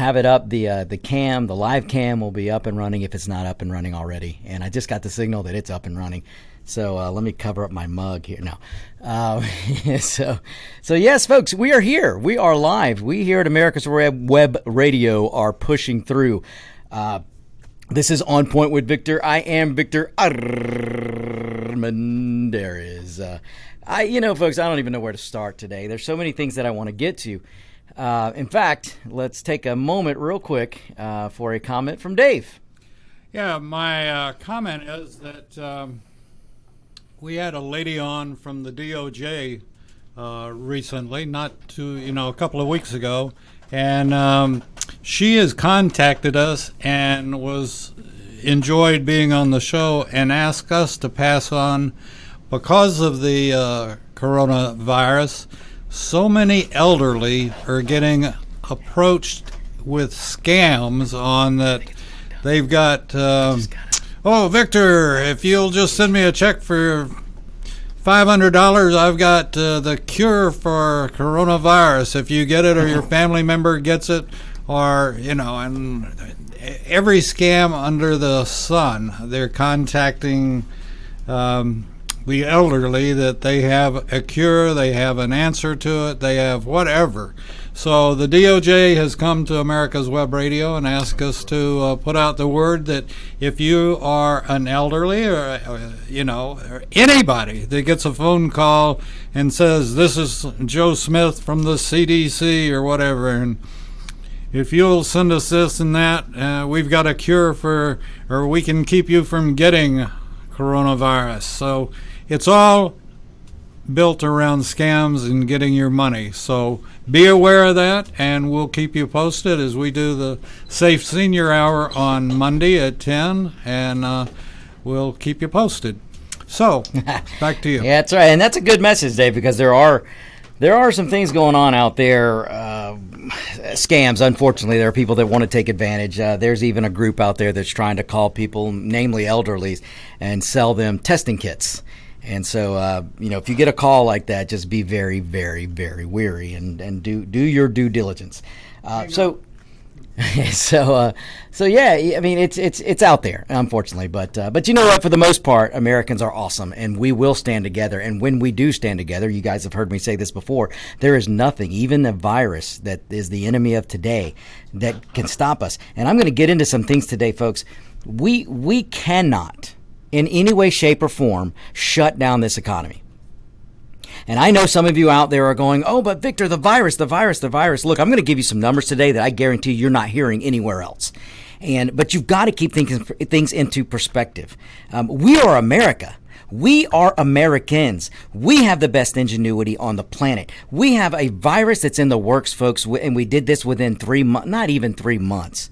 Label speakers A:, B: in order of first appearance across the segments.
A: have it up. The live cam will be up and running if it's not up and running already. And I just got the signal that it's up and running. So let me cover up my mug here now. So yes, folks, we are here. We are live. We here at America's Web Radio are pushing through. This is On Point with Victor. I am Victor Armendariz. Folks, I don't even know where to start today. There's so many things that I want to get to. In fact, let's take a moment real quick for a comment from Dave.
B: Yeah, my comment is that we had a lady on from the DOJ recently, a couple of weeks ago, and she has contacted us and enjoyed being on the show and asked us to pass on, because of the coronavirus, so many elderly are getting approached with scams on that they've got, Victor, if you'll just send me a check for $500, I've got the cure for coronavirus. If you get it or your family member gets it, and every scam under the sun, they're contacting the elderly that they have a cure, they have an answer to it, they have whatever. So the DOJ has come to America's Web Radio and asked us to put out the word that if you are an elderly or anybody that gets a phone call and says, this is Joe Smith from the CDC or whatever, and if you'll send us this and that, we've got a cure or we can keep you from getting coronavirus. So it's all built around scams and getting your money. So be aware of that, and we'll keep you posted as we do the Safe Senior Hour on Monday at 10, and we'll keep you posted. So, back to you.
A: Yeah, that's right, and that's a good message, Dave, because there are some things going on out there, scams. Unfortunately, there are people that want to take advantage. There's even a group out there that's trying to call people, namely elderlies, and sell them testing kits. And so, if you get a call like that, just be very, very, very wary and do your due diligence. So yeah, I mean, it's out there, unfortunately. But you know what? For the most part, Americans are awesome, and we will stand together. And when we do stand together, you guys have heard me say this before, there is nothing, even a virus that is the enemy of today, that can stop us. And I'm going to get into some things today, folks. We cannot, in any way, shape, or form, shut down this economy. And I know some of you out there are going, oh, but Victor, the virus. Look, I'm going to give you some numbers today that I guarantee you're not hearing anywhere else. But you've got to keep things into perspective. We are America. We are Americans. We have the best ingenuity on the planet. We have a virus that's in the works, folks, and we did this within 3 months, not even 3 months.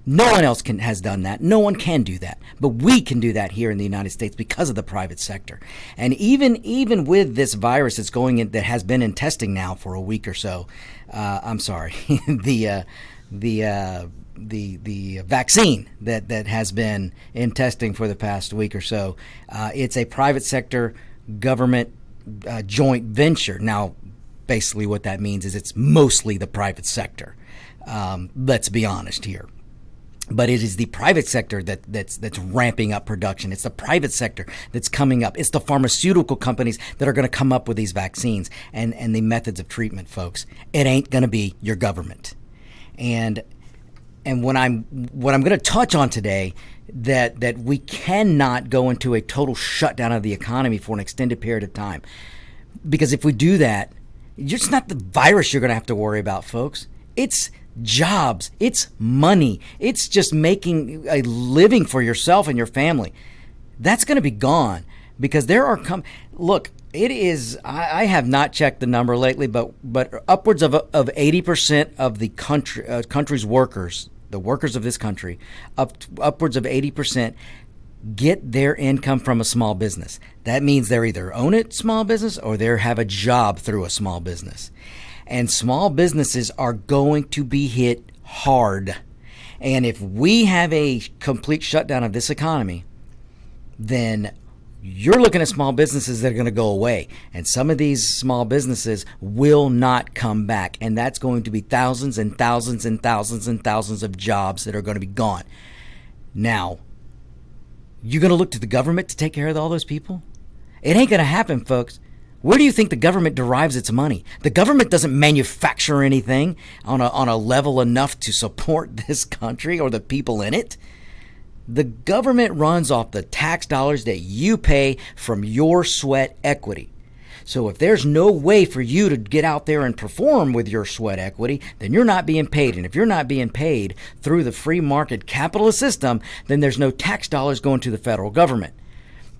A: No one else has done that. No one can do that. But we can do that here in the United States because of the private sector. And even with this virus that's going in, that has been in testing now for a week or so, the vaccine that has been in testing for the past week or so, it's a private sector government joint venture. Now, basically what that means is it's mostly the private sector. Let's be honest here. But it is the private sector that's ramping up production. It's the private sector that's coming up. It's the pharmaceutical companies that are going to come up with these vaccines and the methods of treatment, folks. It ain't going to be your government. And what I'm going to touch on today, that we cannot go into a total shutdown of the economy for an extended period of time. Because if we do that, it's not the virus you're going to have to worry about, folks. It's jobs, it's money, it's just making a living for yourself and your family. That's going to be gone because there are look, it is, I have not checked the number lately, but upwards of 80% of the country's workers, the workers of this country, upwards of 80% get their income from a small business. That means they're either own a small business or they have a job through a small business. And small businesses are going to be hit hard. And if we have a complete shutdown of this economy, then you're looking at small businesses that are going to go away. And some of these small businesses will not come back. And that's going to be thousands and thousands and thousands and thousands of jobs that are going to be gone. Now, you're going to look to the government to take care of all those people? It ain't going to happen, folks. Where do you think the government derives its money? The government doesn't manufacture anything on a level enough to support this country or the people in it. The government runs off the tax dollars that you pay from your sweat equity. So if there's no way for you to get out there and perform with your sweat equity, then you're not being paid. And if you're not being paid through the free market capitalist system, then there's no tax dollars going to the federal government.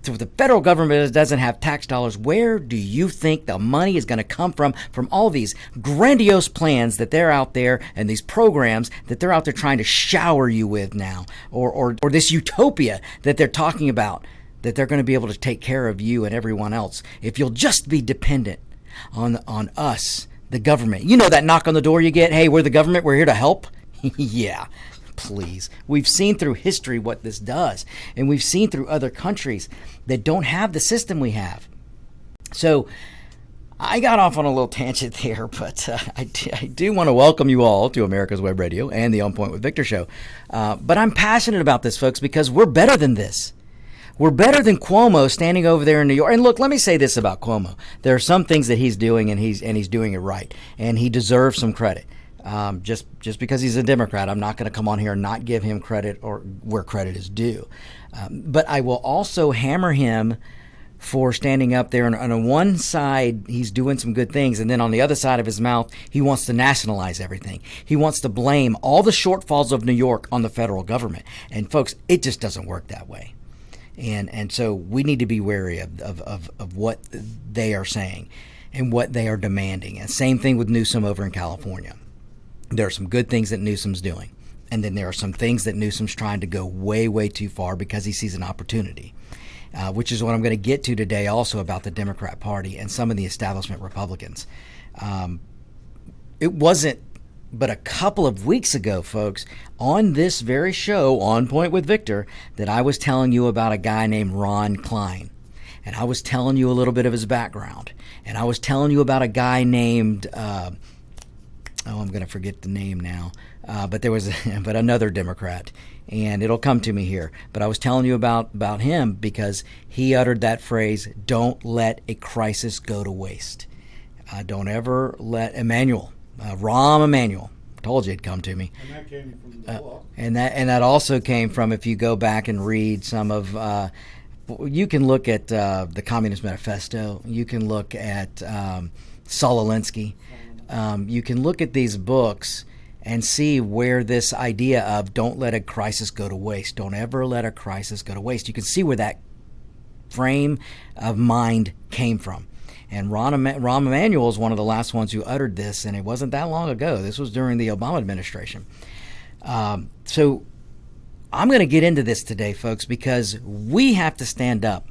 A: So if the federal government doesn't have tax dollars, where do you think the money is going to come from all these grandiose plans that they're out there and these programs that they're out there trying to shower you with now, or this utopia that they're talking about, that they're going to be able to take care of you and everyone else if you'll just be dependent on us, the government. You know that knock on the door you get, hey, we're the government, we're here to help? Yeah. Please. We've seen through history what this does, and we've seen through other countries that don't have the system we have. So I got off on a little tangent there, but I do want to welcome you all to America's Web Radio and the On Point with Victor show. But I'm passionate about this, folks, because we're better than this. We're better than Cuomo standing over there in New York. And look, let me say this about Cuomo. There are some things that he's doing, and he's doing it right, and he deserves some credit. Just because he's a Democrat, I'm not going to come on here and not give him credit or where credit is due. But I will also hammer him for standing up there. And on one side, he's doing some good things. And then on the other side of his mouth, he wants to nationalize everything. He wants to blame all the shortfalls of New York on the federal government. And folks, it just doesn't work that way. And so we need to be wary of what they are saying and what they are demanding. And same thing with Newsom over in California. There are some good things that Newsom's doing. And then there are some things that Newsom's trying to go way, way too far because he sees an opportunity, which is what I'm going to get to today also about the Democrat Party and some of the establishment Republicans. It wasn't but a couple of weeks ago, folks, on this very show, On Point with Victor, that I was telling you about a guy named Ron Klein. And I was telling you a little bit of his background. And I was telling you about a guy named... I'm going to forget the name now, but there was but another Democrat, and it'll come to me here. But I was telling you about him because he uttered that phrase, don't let a crisis go to waste. Don't ever let Rahm Emanuel, told you it'd come to me.
B: And that came from the book.
A: And that also came from, if you go back and read some of, you can look at the Communist Manifesto, you can look at Saul Alinsky. You can look at these books and see where this idea of don't let a crisis go to waste, don't ever let a crisis go to waste. You can see where that frame of mind came from. And Rahm Emanuel is one of the last ones who uttered this, and it wasn't that long ago. This was during the Obama administration. So I'm going to get into this today, folks, because we have to stand up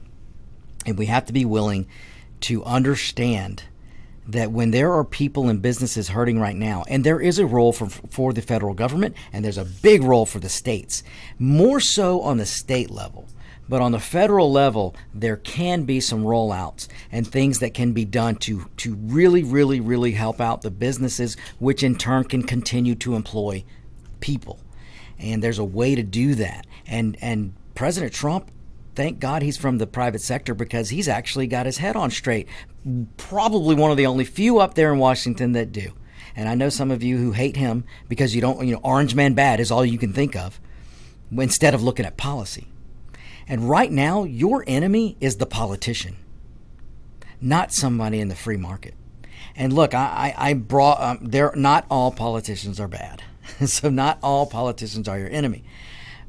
A: and we have to be willing to understand that when there are people and businesses hurting right now, and there is a role for the federal government, and there's a big role for the states, more so on the state level. But on the federal level, there can be some rollouts and things that can be done to really, really, really help out the businesses, which in turn can continue to employ people. And there's a way to do that. And President Trump, thank God he's from the private sector, because he's actually got his head on straight. Probably one of the only few up there in Washington that do. And I know some of you who hate him because Orange Man bad is all you can think of instead of looking at policy. And right now, your enemy is the politician, not somebody in the free market. And look, not all politicians are bad. So not all politicians are your enemy.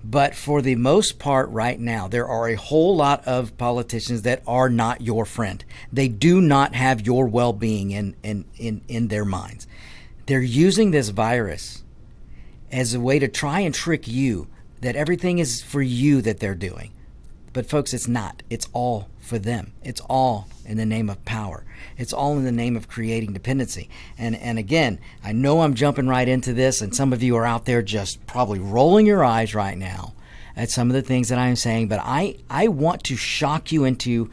A: But for the most part right now, there are a whole lot of politicians that are not your friend. They do not have your well-being in their minds. They're using this virus as a way to try and trick you that everything is for you that they're doing. But folks, it's not. It's all for them. It's all in the name of power. It's all in the name of creating dependency. And again, I know I'm jumping right into this, and some of you are out there just probably rolling your eyes right now at some of the things that I'm saying, but I want to shock you into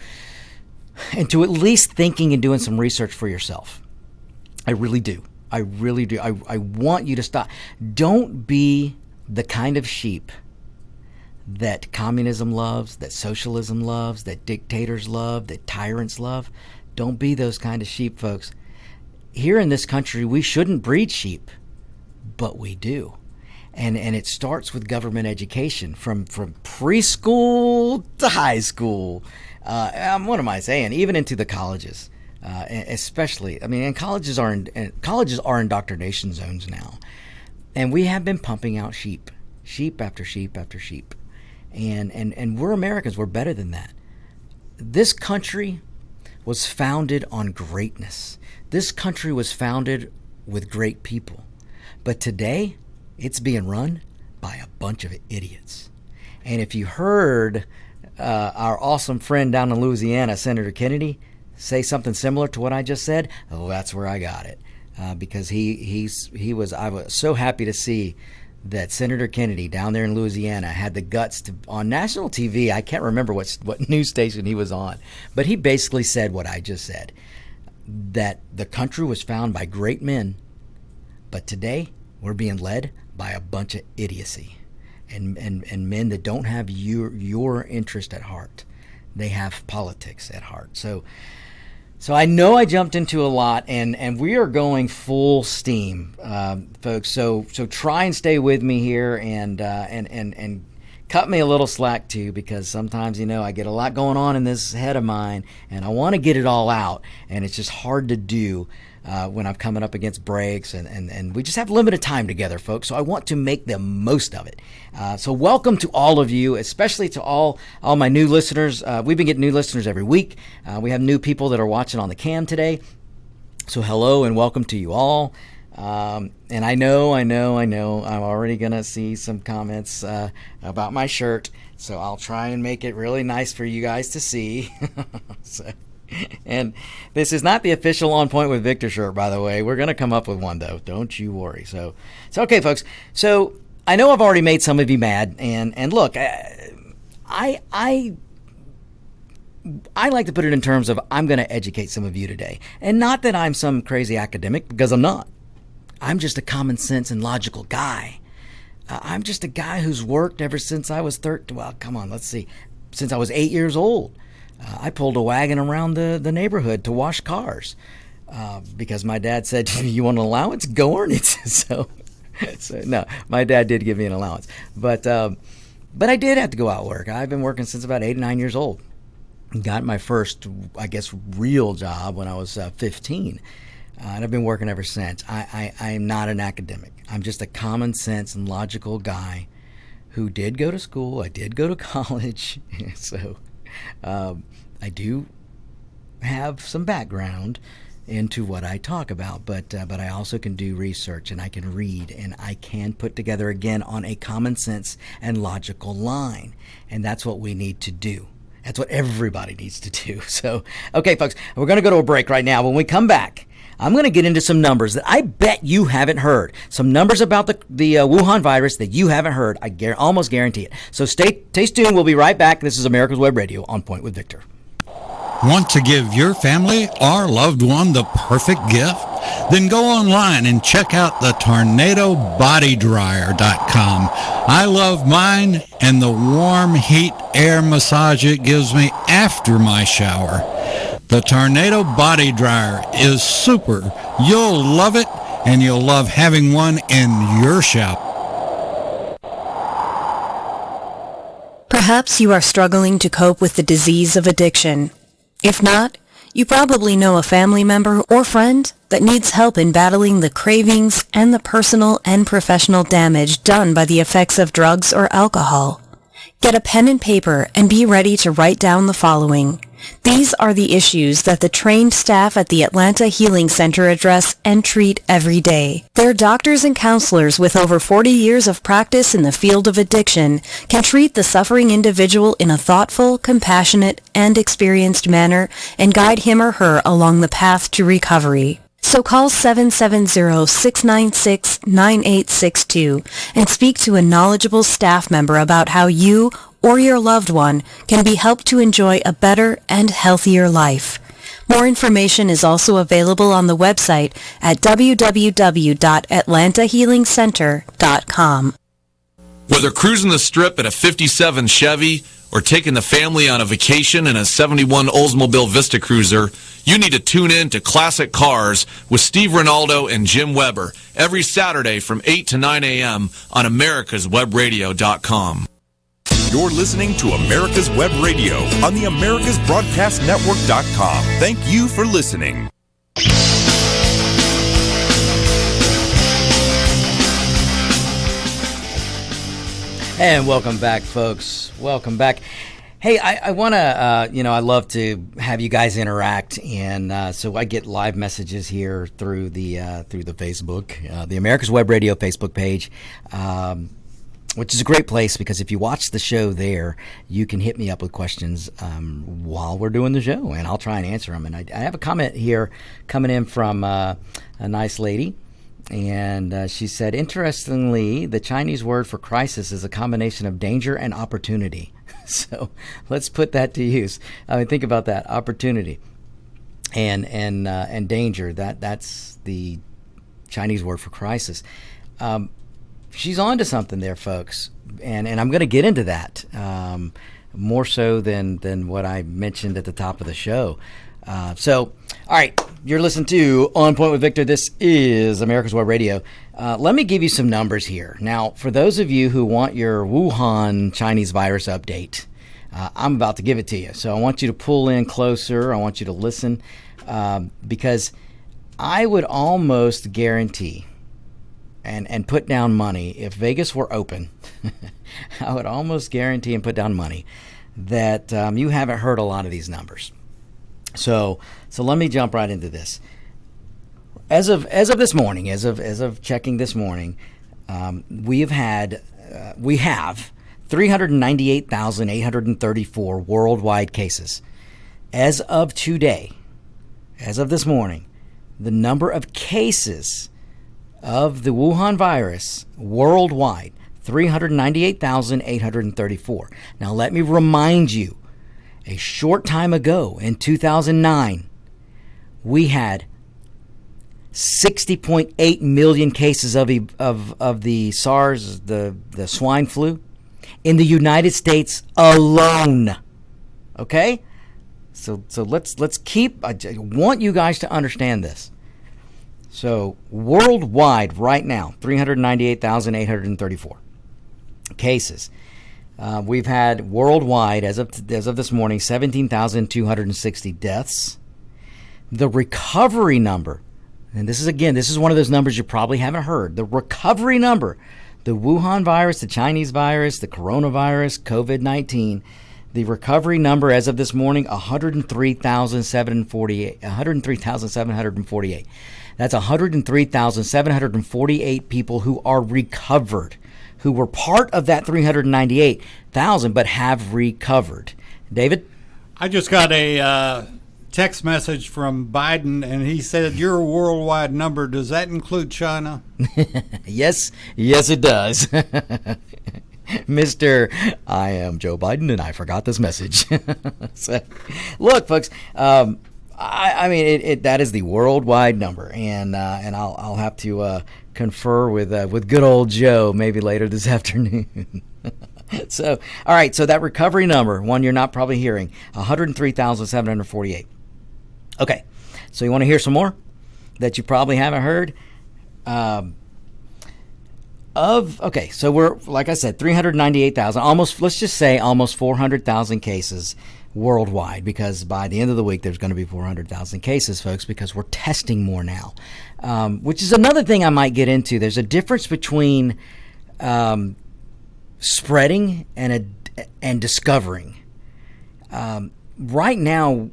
A: at least thinking and doing some research for yourself. I really do. I really do. I want you to stop. Don't be the kind of sheep that communism loves, that socialism loves, that dictators love, that tyrants love. Don't be those kind of sheep, folks. Here in this country, we shouldn't breed sheep, but we do. And it starts with government education from preschool to high school. What am I saying? Even into the colleges, especially. I mean, and colleges are indoctrination zones now, and we have been pumping out sheep after sheep after sheep, and we're Americans. We're better than that. This country was founded on greatness. This country was founded with great people, but today it's being run by a bunch of idiots. And if you heard our awesome friend down in Louisiana, Senator Kennedy, say something similar to what I just said, oh, that's where I got it. Because I was so happy to see that Senator Kennedy down there in Louisiana had the guts to, on national TV, I can't remember what news station he was on, but he basically said what I just said, that the country was founded by great men, but today we're being led by a bunch of idiocy and men that don't have your interest at heart. They have politics at heart. So I know I jumped into a lot, and we are going full steam, folks. So try and stay with me here, and cut me a little slack too, because sometimes I get a lot going on in this head of mine, and I want to get it all out, and it's just hard to do when I'm coming up against breaks, and we just have limited time together, folks. So I want to make the most of it. So welcome to all of you, especially to all my new listeners. We've been getting new listeners every week. We have new people that are watching on the cam today. So hello and welcome to you all. And I know, I'm already going to see some comments about my shirt. So I'll try and make it really nice for you guys to see. And this is not the official On Point with Victor shirt, by the way. We're going to come up with one, though. Don't you worry. So okay, folks. So I know I've already made some of you mad. And look, I like to put it in terms of I'm going to educate some of you today. And not that I'm some crazy academic, because I'm not. I'm just a common sense and logical guy. I'm just a guy who's worked ever since I was 13. Well, come on, let's see. Since I was 8 years old. I pulled a wagon around the neighborhood to wash cars because my dad said, you want an allowance? Go earn it. So no, my dad did give me an allowance. But I did have to go out and work. I've been working since about 8 or 9 years old. Got my first, I guess, real job when I was 15. And I've been working ever since. I am not an academic. I'm just a common sense and logical guy who did go to school. I did go to college. So I do have some background into what I talk about, but I also can do research, and I can read, and I can put together again on a common sense and logical line, and that's what we need to do. That's what everybody needs to do. So, okay, folks, we're going to go to a break right now. When we come back, I'm going to get into some numbers that I bet you haven't heard. Some numbers about the Wuhan virus that you haven't heard. I almost guarantee it. So stay tuned. We'll be right back. This is America's Web Radio, On Point with Victor.
B: Want to give your family or loved one the perfect gift? Then go online and check out the TornadoBodyDryer.com. I love mine and the warm heat air massage it gives me after my shower. The Tornado Body Dryer is super. You'll love it, and you'll love having one in your shower.
C: Perhaps you are struggling to cope with the disease of addiction. If not, you probably know a family member or friend that needs help in battling the cravings and the personal and professional damage done by the effects of drugs or alcohol. Get a pen and paper and be ready to write down the following. These are the issues that the trained staff at the Atlanta Healing Center address and treat every day. Their doctors and counselors with over 40 years of practice in the field of addiction can treat the suffering individual in a thoughtful, compassionate, and experienced manner and guide him or her along the path to recovery. So call 770-696-9862 and speak to a knowledgeable staff member about how you or your loved one can be helped to enjoy a better and healthier life. More information is also available on the website at www.atlantahealingcenter.com.
D: Whether cruising the strip in a 57 Chevy or taking the family on a vacation in a 71 Oldsmobile Vista Cruiser, you need to tune in to Classic Cars with Steve Ronaldo and Jim Weber every Saturday from 8 to 9 a.m. on americaswebradio.com.
E: You're listening to America's Web Radio on the americasbroadcastnetwork.com. Thank you for listening.
A: And welcome back, folks. Welcome back. Hey, I want to, I love to have you guys interact, and so I get live messages here through the Facebook, the America's Web Radio Facebook page, which is a great place because if you watch the show there, you can hit me up with questions while we're doing the show, and I'll try and answer them. And I have a comment here coming in from a nice lady. And she said, interestingly, the Chinese word for crisis is a combination of danger and opportunity. So let's put that to use. I mean, think about that, opportunity and danger. That's the Chinese word for crisis. She's on to something there, folks, and I'm going to get into that more so than what I mentioned at the top of the show. All right, you're listening to On Point with Victor. This is America's Web Radio. Let me give you some numbers here. Now, for those of you who want your Wuhan Chinese virus update, I'm about to give it to you. So I want you to pull in closer. I want you to listen because I would almost guarantee and put down money, if Vegas were open, I would almost guarantee and put down money that you haven't heard a lot of these numbers. So let me jump right into this. As of this morning, as of checking this morning, we have 398,834 worldwide cases. As of today, as of this morning, the number of cases of the Wuhan virus worldwide, 398,834. Now let me remind you, a short time ago, in 2009, we had 60.8 million cases of the SARS, the swine flu, in the United States alone. Okay, so let's keep. I want you guys to understand this. So worldwide, right now, 398,834 cases. We've had worldwide, as of this morning, 17,260 deaths. The recovery number, and this is one of those numbers you probably haven't heard. The recovery number, the Wuhan virus, the Chinese virus, the coronavirus, COVID-19, the recovery number as of this morning, 103,748. 103,748. That's 103,748 people who are recovered, who were part of that 398,000 but have recovered. David?
B: I just got a text message from Biden, and he said, your worldwide number, does that include China?
A: Yes, it does. Mr. I am Joe Biden, and I forgot this message. So, look, folks, I mean, that is the worldwide number, and I'll have to confer with good old Joe maybe later this afternoon. So, all right, so that recovery number, one you're not probably hearing, 103,748. Okay, so you want to hear some more that you probably haven't heard? Okay, so we're, like I said, 398,000, almost, let's just say almost 400,000 cases worldwide, because by the end of the week there's going to be 400,000 cases, folks, because we're testing more now, which is another thing I might get into. There's a difference between spreading and discovering. Right now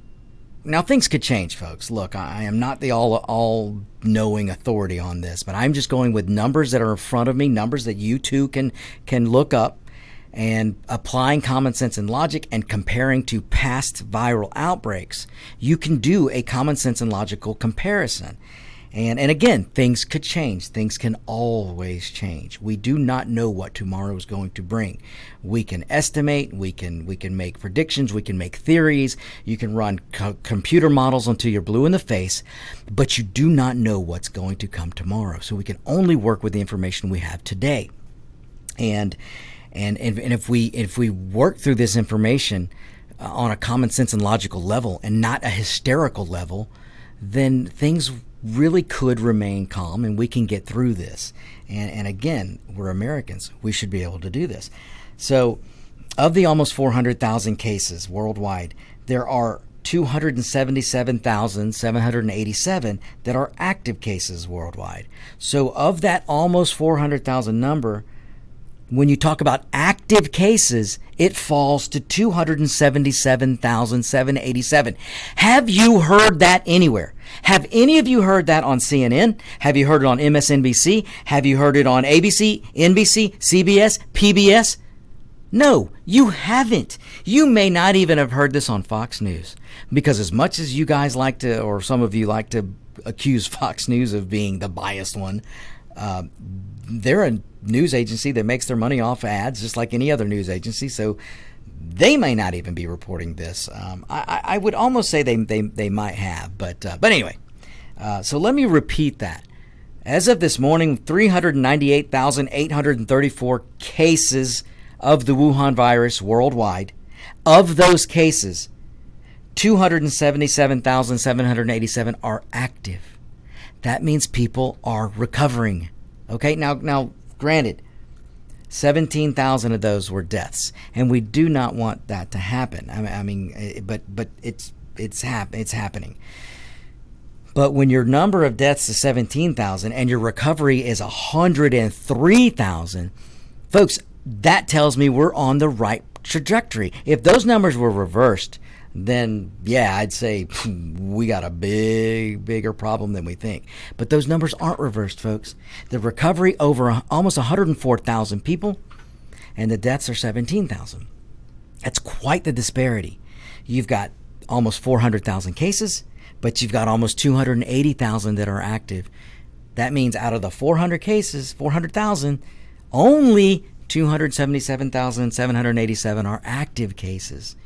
A: things could change, folks. Look, I am not the all-knowing authority on this, but I'm just going with numbers that are in front of me, numbers that you too can look up, and applying common sense and logic and comparing to past viral outbreaks. You can do a common sense and logical comparison. And again, things could change. Things can always change. We do not know what tomorrow is going to bring. We can estimate, we can make predictions, we can make theories, you can run computer models until you're blue in the face, but you do not know what's going to come tomorrow. So we can only work with the information we have today. And if we work through this information on a common sense and logical level and not a hysterical level, then things really could remain calm and we can get through this. And again, we're Americans. We should be able to do this. So of the almost 400,000 cases worldwide, there are 277,787 that are active cases worldwide. So of that almost 400,000 number, when you talk about active cases, it falls to 277,787. Have you heard that anywhere? Have any of you heard that on CNN? Have you heard it on MSNBC? Have you heard it on ABC, NBC, CBS, PBS? No, you haven't. You may not even have heard this on Fox News, because as much as you guys like to, or some of you like to accuse Fox News of being the biased one, they're a news agency that makes their money off ads just like any other news agency, so they may not even be reporting this. I would almost say they might have, but anyway. So let me repeat that. As of this morning, 398,834 cases of the Wuhan virus worldwide. Of those cases, 277,787 are active. That means people are recovering. Okay, now granted, 17,000 of those were deaths, and we do not want that to happen. I mean, but it's happening. But when your number of deaths is 17,000 and your recovery is 103,000, folks, that tells me we're on the right trajectory. If those numbers were reversed, then yeah, I'd say we got a bigger problem than we think. But those numbers aren't reversed, folks. The recovery over almost 104,000 people, and the deaths are 17,000. That's quite the disparity. You've got almost 400,000 cases, but you've got almost 280,000 that are active. That means out of the 400 cases, 400,000, only 277,787 are active cases.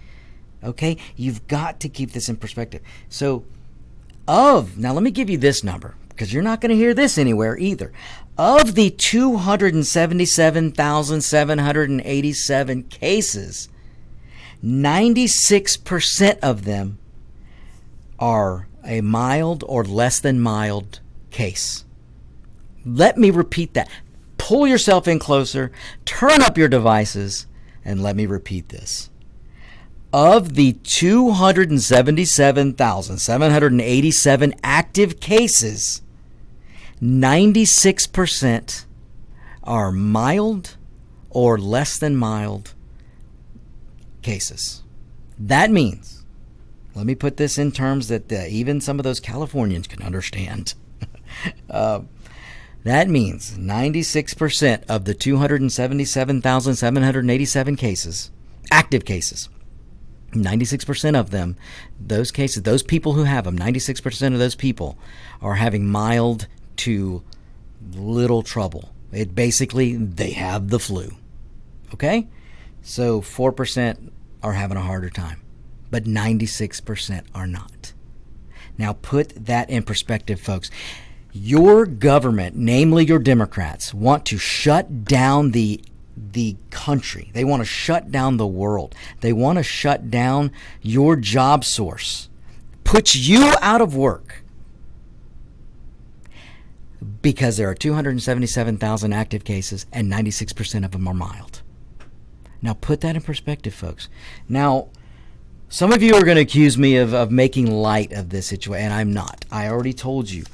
A: Okay, you've got to keep this in perspective. So now let me give you this number, because you're not going to hear this anywhere either. Of the 277,787 cases, 96% of them are a mild or less than mild case. Let me repeat that. Pull yourself in closer, turn up your devices, and let me repeat this. Of the 277,787 active cases, 96% are mild or less than mild cases. That means, let me put this in terms that even some of those Californians can understand. That means 96% of the 277,787 cases, active cases, 96% of them, those cases, those people who have them, 96% of those people are having mild to little trouble. They have the flu. Okay? So 4% are having a harder time, but 96% are not. Now put that in perspective, folks. Your government, namely your Democrats, want to shut down the country. They want to shut down the world. They want to shut down your job source, put you out of work, because there are 277,000 active cases and 96% of them are mild. Now put that in perspective, folks. Now, some of you are going to accuse me of making light of this situation, and I'm not. I already told you,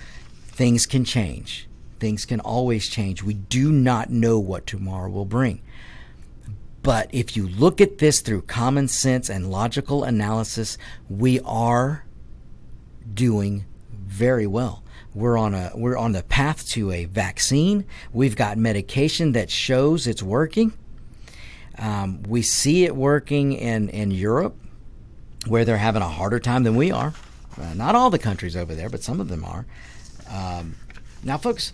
A: things can change. Things can always change. We do not know what tomorrow will bring. But if you look at this through common sense and logical analysis, we are doing very well. We're on the path to a vaccine. We've got medication that shows it's working. We see it working in Europe, where they're having a harder time than we are. Not all the countries over there, but some of them are. Now, folks,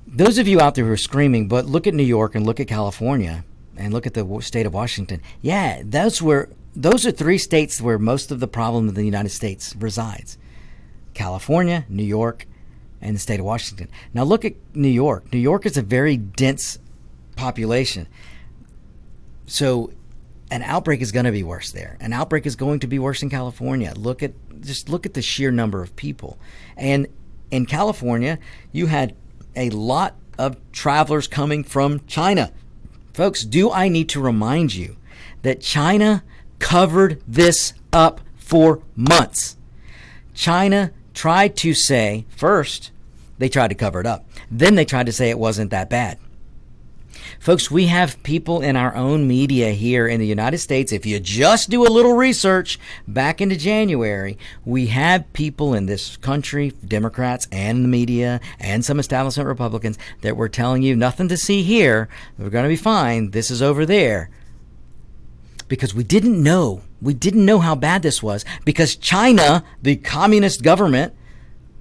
A: those of you out there who are screaming, but look at New York and look at California and look at the state of Washington. Yeah, those are 3 states where most of the problem of the United States resides. California, New York, and the state of Washington. Now look at New York. New York is a very dense population. So an outbreak is going to be worse there. An outbreak is going to be worse in California. Look at the sheer number of people. And in California, you had a lot of travelers coming from China. Folks, do I need to remind you that China covered this up for months? China tried to say, first, they tried to cover it up. Then they tried to say it wasn't that bad. Folks, we have people in our own media here in the United States. If you just do a little research back into January, we have people in this country, Democrats and the media and some establishment Republicans, that were telling you nothing to see here. We're going to be fine. This is over there. Because we didn't know. We didn't know how bad this was. Because China, the communist government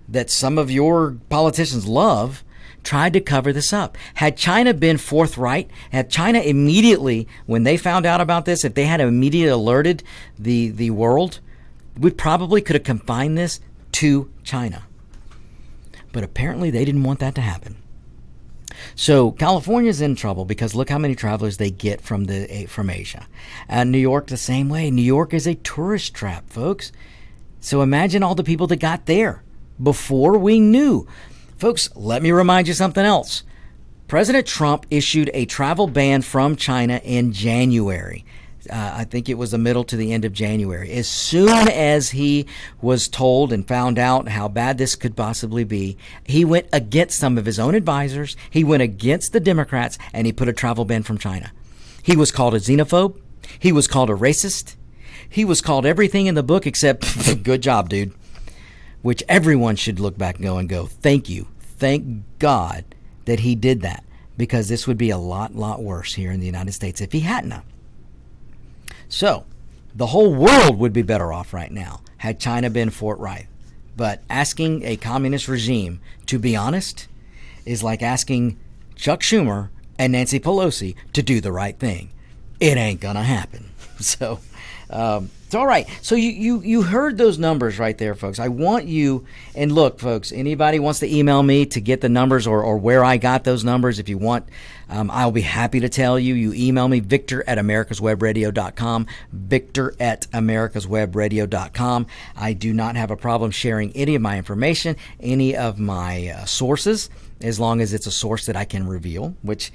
A: that some of your politicians love, tried to cover this up. Had China been forthright, had China immediately, when they found out about this, if they had immediately alerted the world, we probably could have confined this to China. But apparently they didn't want that to happen. So California's in trouble because look how many travelers they get from Asia. And New York the same way. New York is a tourist trap, folks. So imagine all the people that got there before we knew. Folks, let me remind you something else. President Trump issued a travel ban from China in January. I think it was the middle to the end of January. As soon as he was told and found out how bad this could possibly be, he went against some of his own advisors. He went against the Democrats, and he put a travel ban from China. He was called a xenophobe. He was called a racist. He was called everything in the book except good job, dude. Which everyone should look back and go, thank you. Thank God that he did that, because this would be a lot worse here in the United States if he hadn't. So the whole world would be better off right now had China been forthright. But asking a communist regime to be honest is like asking Chuck Schumer and Nancy Pelosi to do the right thing. It ain't gonna happen. So it's all right. So you heard those numbers right there, folks. I want you, and look, folks, anybody wants to email me to get the numbers or where I got those numbers, if you want, I'll be happy to tell you. You email me, victor@americaswebradio.com, victor@americaswebradio.com. I do not have a problem sharing any of my information, any of my sources, as long as it's a source that I can reveal, which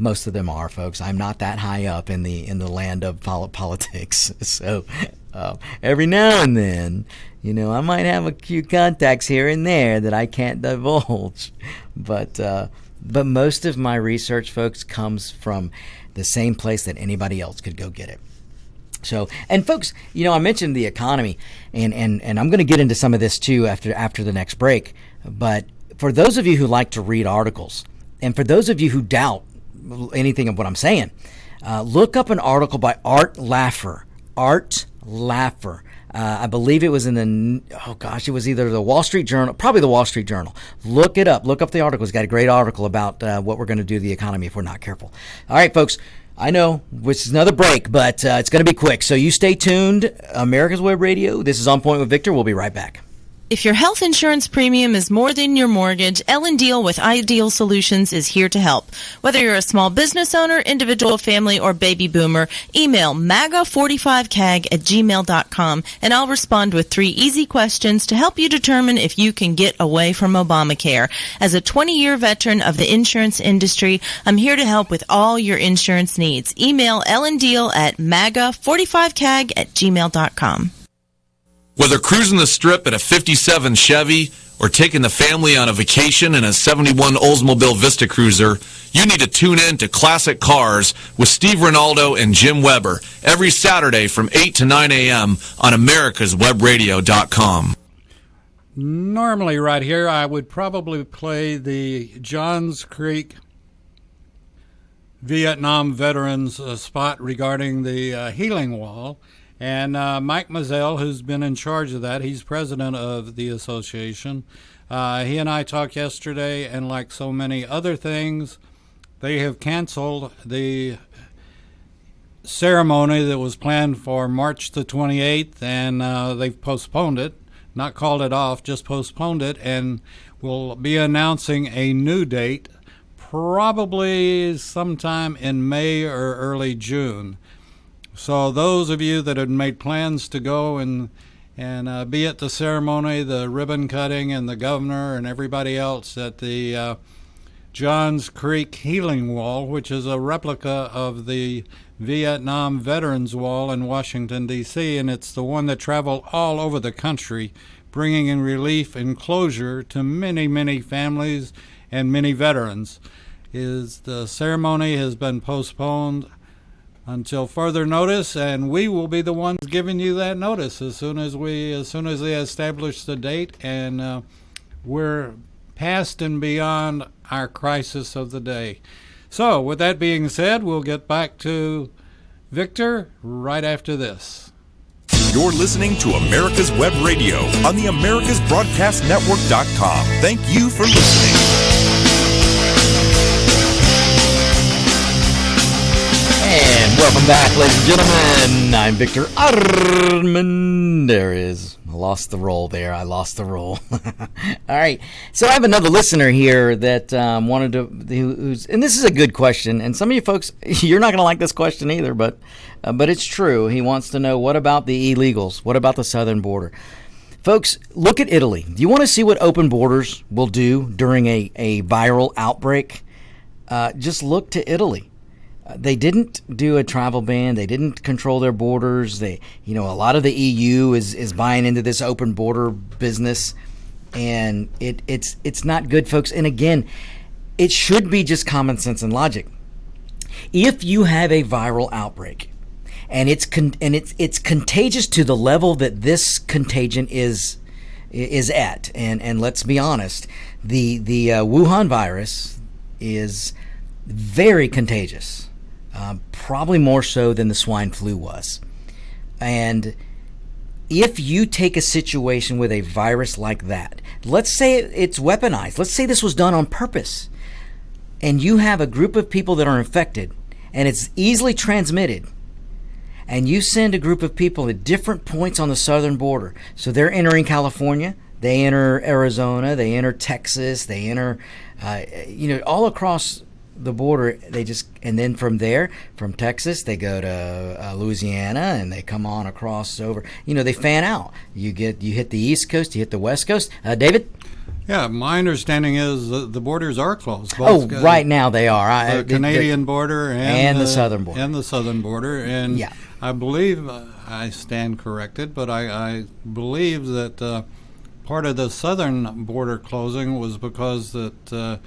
A: most of them are, folks. I'm not that high up in the land of politics. So every now and then, I might have a few contacts here and there that I can't divulge. But most of my research, folks, comes from the same place that anybody else could go get it. So, and folks, I mentioned the economy, and I'm going to get into some of this too after the next break. But for those of you who like to read articles, and for those of you who doubt anything of what I'm saying, look up an article by Art Laffer. I believe it was it was either the Wall Street Journal, probably the Wall Street Journal. Look it up. Look up the article. It's got a great article about what we're going to do to the economy if we're not careful. All right, folks. I know, which is another break, but it's going to be quick. So you stay tuned. America's Web Radio. This is On Point with Victor. We'll be right back.
F: If your health insurance premium is more than your mortgage, Ellen Deal with Ideal Solutions is here to help. Whether you're a small business owner, individual, family, or baby boomer, email MAGA45CAG@gmail.com and I'll respond with 3 easy questions to help you determine if you can get away from Obamacare. As a 20-year veteran of the insurance industry, I'm here to help with all your insurance needs. Email Ellen Deal at MAGA45CAG@gmail.com.
D: Whether cruising the strip in a 57 Chevy or taking the family on a vacation in a 71 Oldsmobile Vista Cruiser, you need to tune in to Classic Cars with Steve Ronaldo and Jim Weber every Saturday from 8 to 9 a.m. on americaswebradio.com.
B: Normally right here I would probably play the Johns Creek Vietnam veterans spot regarding the healing wall. And Mike Mazzell, who's been in charge of that, he's president of the association, He and I talked yesterday, and like so many other things, they have canceled the ceremony that was planned for March the 28th, and they've postponed it, not called it off, just postponed it, and will be announcing a new date probably sometime in May or early June. So those of you that had made plans to go and be at the ceremony, the ribbon cutting, and the governor and everybody else at the Johns Creek Healing Wall, which is a replica of the Vietnam Veterans Wall in Washington, D.C., and it's the one that traveled all over the country, bringing in relief and closure to many, many families and many veterans. The ceremony has been postponed until further notice, and we will be the ones giving you that notice as soon as they establish the date, and we're past and beyond our crisis of the day. So, with that being said, we'll get back to Victor right after this.
E: You're listening to America's Web Radio on the AmericasBroadcastNetwork.com. Thank you for listening.
A: And welcome back, ladies and gentlemen. I'm Victor Armendariz. I lost the roll there. All right. So I have another listener here that wanted to, and this is a good question. And some of you folks, you're not going to like this question either, but it's true. He wants to know, what about the illegals? What about the southern border? Folks, look at Italy. Do you want to see what open borders will do during a viral outbreak? Just look to Italy. They didn't do a travel ban. They didn't control their borders. A lot of the EU is buying into this open border business, and it's not good, folks. And again, it should be just common sense and logic. If you have a viral outbreak, and it's contagious to the level that this contagion is at, and let's be honest, the Wuhan virus is very contagious. Probably more so than the swine flu was. And if you take a situation with a virus like that, let's say it's weaponized, let's say this was done on purpose, and you have a group of people that are infected, and it's easily transmitted, and you send a group of people at different points on the southern border. So they're entering California, they enter Arizona, they enter Texas, they enter, all across the border. And then from there, from Texas, they go to Louisiana, and they come on across over. They fan out. You hit the East Coast, you hit the West Coast. David?
B: Yeah, my understanding is the borders are closed.
A: Right now they are.
B: The Canadian border and
A: the southern border.
B: And the southern border. And
A: yeah.
B: I believe, I stand corrected, but I believe that part of the southern border closing was because that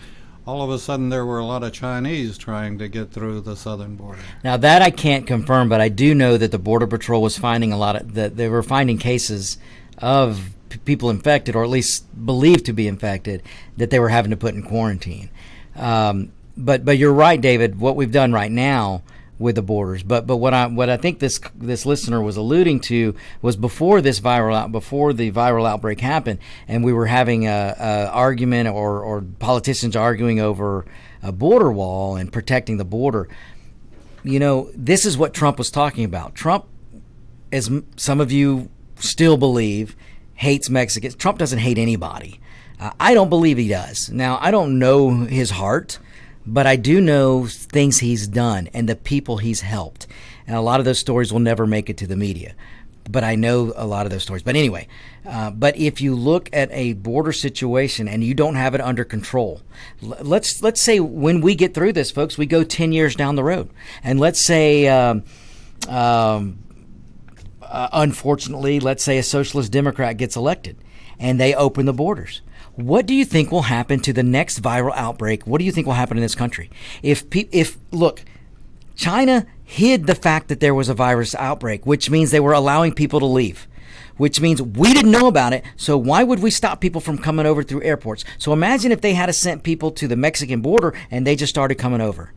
B: all of a sudden there were a lot of Chinese trying to get through the southern border.
A: Now that I can't confirm, but I do know that the Border Patrol was finding that they were finding cases of people infected, or at least believed to be infected, that they were having to put in quarantine. But you're right, David. What we've done right now with the borders, but what I think this listener was alluding to was before the viral outbreak happened, and we were having a argument or politicians arguing over a border wall and protecting the border. This is what Trump was talking about. Trump, as some of you still believe, hates Mexicans. Trump doesn't hate anybody. I don't believe he does. Now, I don't know his heart, but I do know things he's done and the people he's helped. And a lot of those stories will never make it to the media. But I know a lot of those stories. But anyway, but if you look at a border situation and you don't have it under control, let's say when we get through this, folks, we go 10 years down the road. And let's say, unfortunately, let's say a socialist Democrat gets elected and they open the borders. What do you think will happen to the next viral outbreak? What do you think will happen in this country? Look, China hid the fact that there was a virus outbreak, which means they were allowing people to leave, which means we didn't know about it. So why would we stop people from coming over through airports? So imagine if they had sent people to the Mexican border and they just started coming over.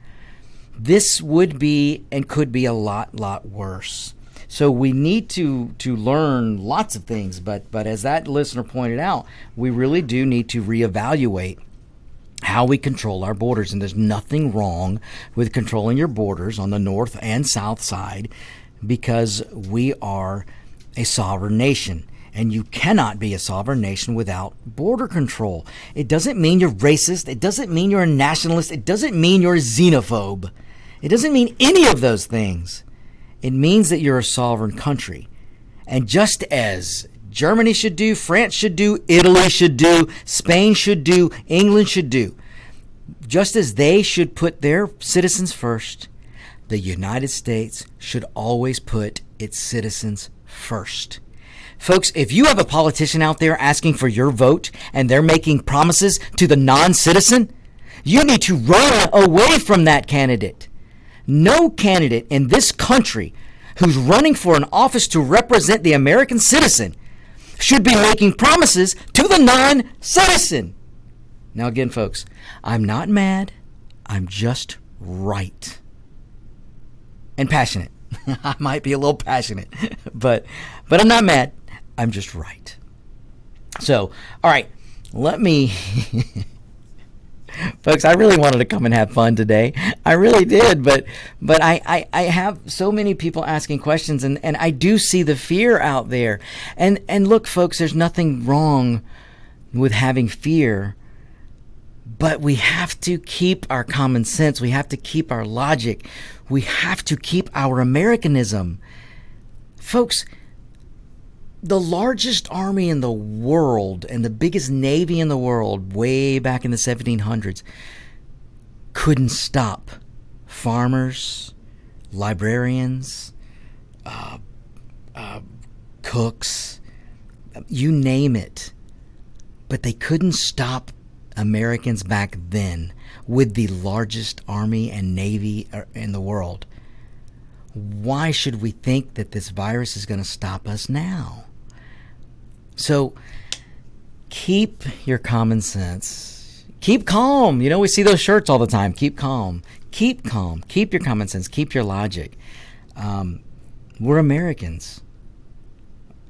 A: This would be and could be a lot worse. So we need to learn lots of things, but as that listener pointed out, we really do need to reevaluate how we control our borders. And there's nothing wrong with controlling your borders on the north and south side, because we are a sovereign nation. And you cannot be a sovereign nation without border control. It doesn't mean you're racist. It doesn't mean you're a nationalist. It doesn't mean you're a xenophobe. It doesn't mean any of those things. It means that you're a sovereign country. And just as Germany should do, France should do, Italy should do, Spain should do, England should do, just as they should put their citizens first, the United States should always put its citizens first. Folks, if you have a politician out there asking for your vote and they're making promises to the non-citizen, you need to run away from that candidate. No candidate in this country who's running for an office to represent the American citizen should be making promises to the non-citizen. Now again, folks, I'm not mad. I'm just right. And passionate. I might be a little passionate, but I'm not mad. I'm just right. So, all right, let me... Folks, I really wanted to come and have fun today. I really did, but I have so many people asking questions, and I do see the fear out there. And look, folks, there's nothing wrong with having fear, but we have to keep our common sense. We have to keep our logic. We have to keep our Americanism. Folks, the largest army in the world and the biggest navy in the world way back in the 1700s couldn't stop farmers, librarians, cooks, you name it. But they couldn't stop Americans back then with the largest army and navy in the world. Why should we think that this virus is going to stop us now? So keep your common sense. Keep calm. You know, we see those shirts all the time. Keep calm. Keep calm. Keep your common sense. Keep your logic. We're Americans.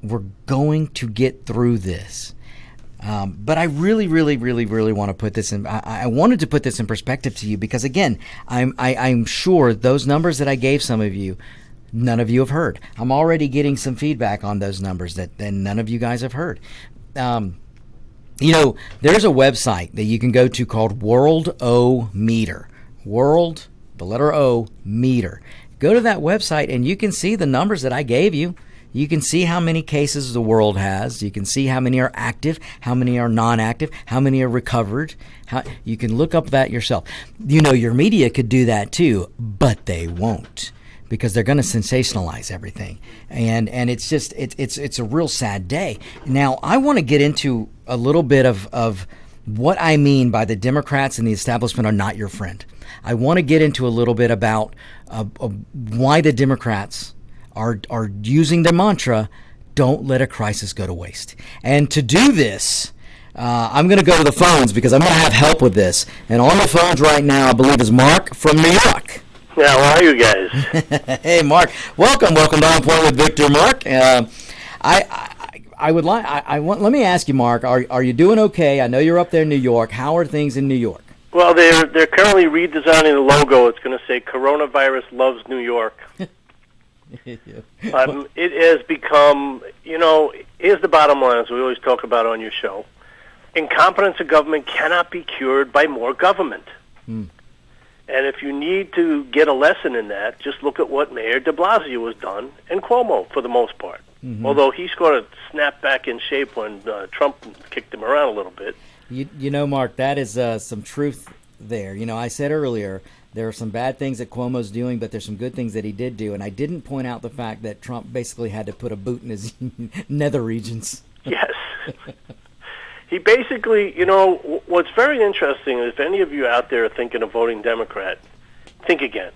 A: We're going to get through this. But I really want to put this in. I wanted to put this in perspective to you because, again, I'm sure those numbers that I gave some of you, none of you have heard. I'm already getting some feedback on those numbers that none of you guys have heard. You know, there's a website that you can go to called World O Meter. World, the letter O, Meter. Go to that website and you can see the numbers that I gave you. You can see how many cases the world has. You can see how many are active, how many are non-active, how many are recovered. You can look up that yourself. You know, your media could do that too, but they won't, because they're going to sensationalize everything. And it's just, it's a real sad day. Now, I want to get into a little bit of what I mean by the Democrats and the establishment are not your friend. I want to get into a little bit about why the Democrats are using the mantra, don't let a crisis go to waste. And to do this, I'm going to go to the phones because I'm going to have help with this. And on the phones right now, I believe, is Mark from New York.
G: Yeah, how are you guys?
A: Hey, Mark. Welcome to On Point with Victor, Mark. Let me ask you, Mark, are you doing okay? I know you're up there in New York. How are things in New York?
G: Well, they're currently redesigning the logo. It's going to say "Coronavirus loves New York." It has become, here's the bottom line, as we always talk about on your show. Incompetence of government cannot be cured by more government. And if you need to get a lesson in that, just look at what Mayor de Blasio has done and Cuomo, for the most part. Although he's going to snap back in shape when Trump kicked him around a little bit.
A: You know, Mark, that is some truth there. You know, I said earlier, there are some bad things that Cuomo's doing, but there's some good things that he did do. And I didn't point out the fact that Trump basically had to put a boot in his nether regions.
G: Yes. He basically, what's very interesting is if any of you out there are thinking of voting Democrat, think again.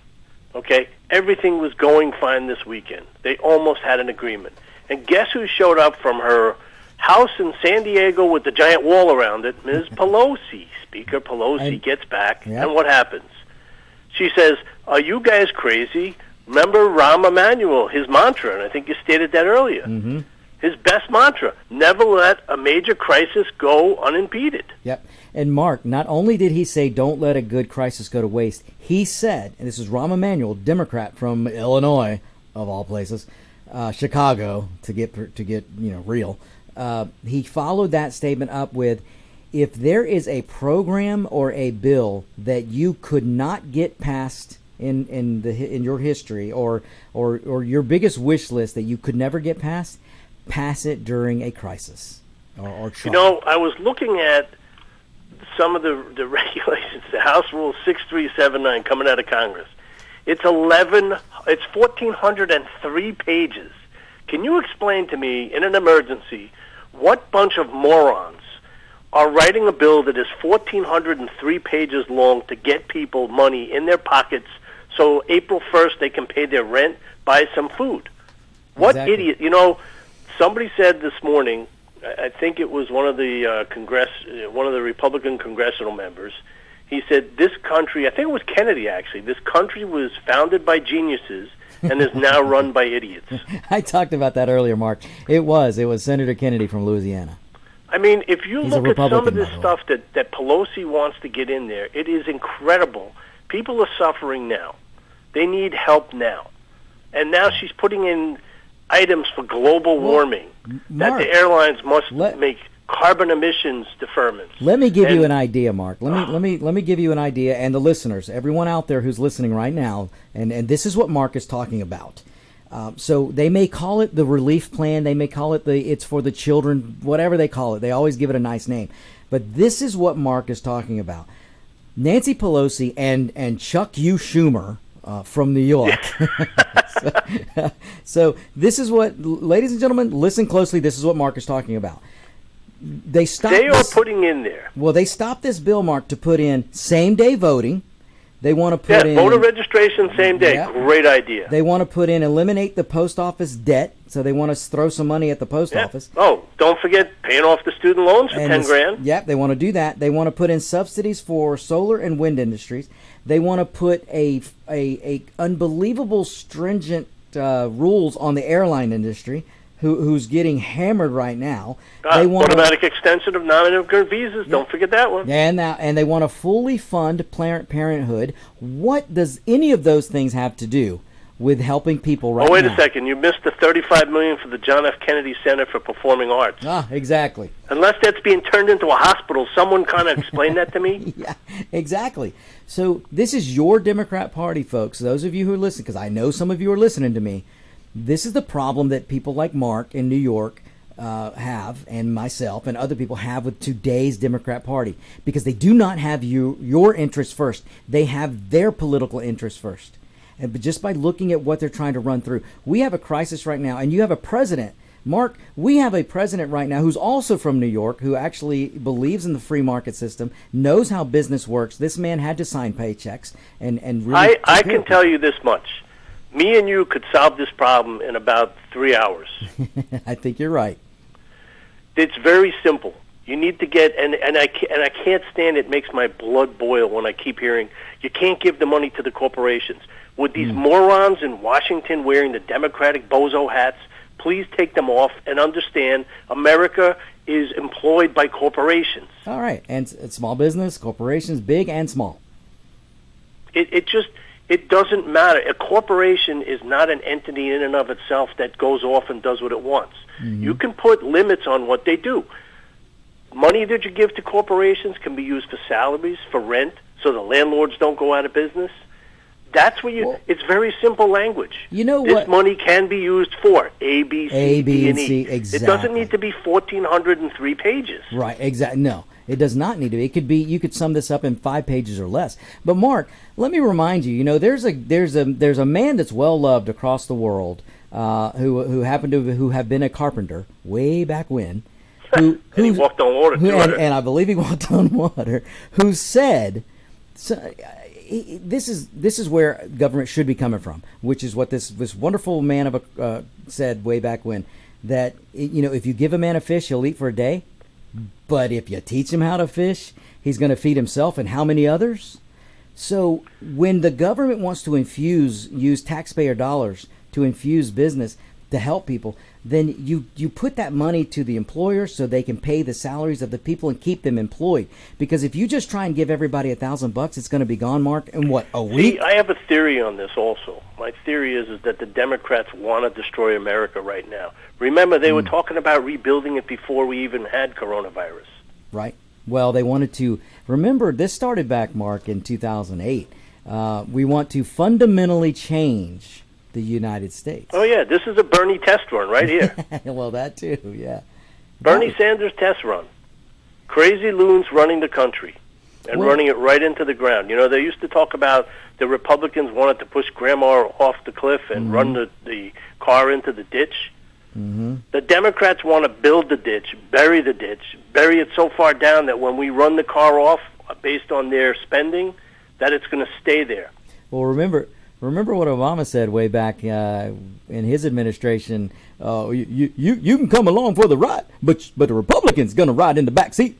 G: Okay? Everything was going fine this weekend. They almost had an agreement. And guess who showed up from her house in San Diego with the giant wall around it? Ms. Pelosi. Speaker Pelosi gets back, and what happens? She says, "Are you guys crazy? Remember Rahm Emanuel, his mantra, and I think you stated that earlier.
A: Mm-hmm.
G: His best mantra, never let a major crisis go unimpeded.
A: Yep. And Mark, not only did he say don't let a good crisis go to waste, he said, and this is Rahm Emanuel, Democrat from Illinois, of all places, Chicago, to get real. He followed that statement up with, if there is a program or a bill that you could not get passed in your history, or your biggest wish list that you could never get past, pass it during a crisis or try.
G: I was looking at some of the regulations, the House Rule 6379 coming out of Congress. It's 1,403 pages. Can you explain to me, in an emergency, what bunch of morons are writing a bill that is 1,403 pages long to get people money in their pockets so April 1st they can pay their rent, buy some food? What idiot? Somebody said this morning, I think it was one of the one of the Republican congressional members, he said this country, I think it was Kennedy actually, this country was founded by geniuses and is now run by idiots.
A: I talked about that earlier, Mark. It was Senator Kennedy from Louisiana.
G: I mean, if you
A: He's
G: look at some of this
A: by the way.
G: stuff that Pelosi wants to get in there, it is incredible. People are suffering now. They need help now. And now she's putting in items for global warming,
A: Mark,
G: that the airlines must make carbon emissions deferments.
A: Let me give you an idea, Mark. Let me give you an idea, and the listeners, everyone out there who's listening right now, and this is what Mark is talking about. So they may call it the relief plan, they may call it it's for the children, whatever they call it. They always give it a nice name. But this is what Mark is talking about. Nancy Pelosi and Chuck U. Schumer from New York. So this is what, ladies and gentlemen, listen closely. This is what Mark is talking about. They
G: are putting in there.
A: Well, they stopped this bill, Mark, to put in same-day voting. They want to put in
G: voter registration same day. Yeah. Great idea.
A: They want to put in eliminate the post office debt. So they want to throw some money at the post office.
G: Oh, don't forget paying off the student loans for $10,000.
A: Yep, they want to do that. They want to put in subsidies for solar and wind industries. They want to put a unbelievable stringent rules on the airline industry, who's getting hammered right now. They want
G: automatic extension of non-immigrant visas. Yeah. Don't forget that one.
A: And they want to fully fund Planned Parenthood. What does any of those things have to do with helping people right now?
G: Oh, wait a second. You missed the $35 million for the John F. Kennedy Center for Performing Arts.
A: Ah, exactly.
G: Unless that's being turned into a hospital, someone kind of explain that to me.
A: Yeah, exactly. So this is your Democrat Party, folks. Those of you who are listening, because I know some of you are listening to me. This is the problem that people like Mark in New York have, and myself and other people have with today's Democrat Party, because they do not have your interests first. They have their political interests first. And but just by looking at what they're trying to run through, we have a crisis right now, and you have a president. Mark, we have a president right now who's also from New York, who actually believes in the free market system, knows how business works. This man had to sign paychecks and really.
G: I can tell you this much. Me and you could solve this problem in about 3 hours.
A: I think you're right.
G: It's very simple. You need to get, and I can't stand it. It makes my blood boil when I keep hearing, you can't give the money to the corporations. With these morons in Washington wearing the Democratic bozo hats, please take them off and understand America is employed by corporations.
A: All right. And small business, corporations, big and small.
G: It doesn't matter. A corporation is not an entity in and of itself that goes off and does what it wants. Mm-hmm. You can put limits on what they do. Money that you give to corporations can be used for salaries, for rent, so the landlords don't go out of business. That's what it's very simple language.
A: You know
G: this
A: what?
G: Money can be used for A, B, C, and E.
A: Exactly.
G: It doesn't need to be 1,403 pages.
A: Right, exactly. No, it does not need to be. It could be. You could sum this up in 5 pages or less. But Mark, let me remind you. You know, there's a man that's well loved across the world who happened to have been a carpenter way back when.
G: And he walked on water too.
A: And I believe he walked on water. Who said? This is where government should be coming from, which is what this wonderful man said way back when, that if you give a man a fish, he'll eat for a day, but if you teach him how to fish, he's going to feed himself and how many others? So when the government wants to use taxpayer dollars to infuse business to help people, then you put that money to the employer so they can pay the salaries of the people and keep them employed. Because if you just try and give everybody $1,000, it's going to be gone, Mark, in what, a week?
G: See, I have a theory on this also. My theory is that the Democrats want to destroy America right now. Remember, they were talking about rebuilding it before we even had coronavirus.
A: Right. Well, they wanted to. Remember, this started back, Mark, in 2008. We want to fundamentally change the United States.
G: Oh, yeah. This is a Bernie test run right here.
A: Well, that too, yeah.
G: Bernie Sanders test run. Crazy loons running the country and running it right into the ground. You know, they used to talk about the Republicans wanted to push Grandma off the cliff and run the car into the ditch. The Democrats want to build the ditch, bury it so far down that when we run the car off based on their spending, that it's going to stay there.
A: Well, remember what Obama said way back in his administration. You can come along for the ride, but the Republicans going to ride in the back seat.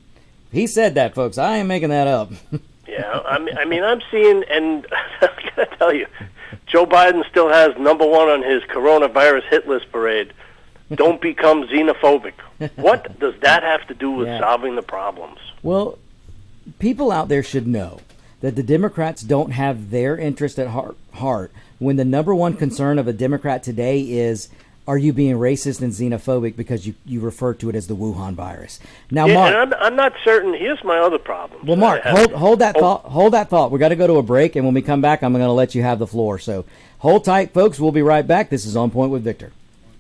A: He said that, folks. I ain't making that up.
G: Yeah, I mean, I'm seeing, and I got to tell you, Joe Biden still has number one on his coronavirus hit list parade. Don't become xenophobic. What does that have to do with solving the problems?
A: Well, people out there should know that the Democrats don't have their interest at heart when the number one concern of a Democrat today is, are you being racist and xenophobic because you refer to it as the Wuhan virus? Now, Mark,
G: and I'm not certain. Here's my other problem.
A: Well, Mark, hold that thought. Hold that thought. We got to go to a break, and when we come back, I'm going to let you have the floor. So hold tight, folks. We'll be right back. This is On Point with Victor.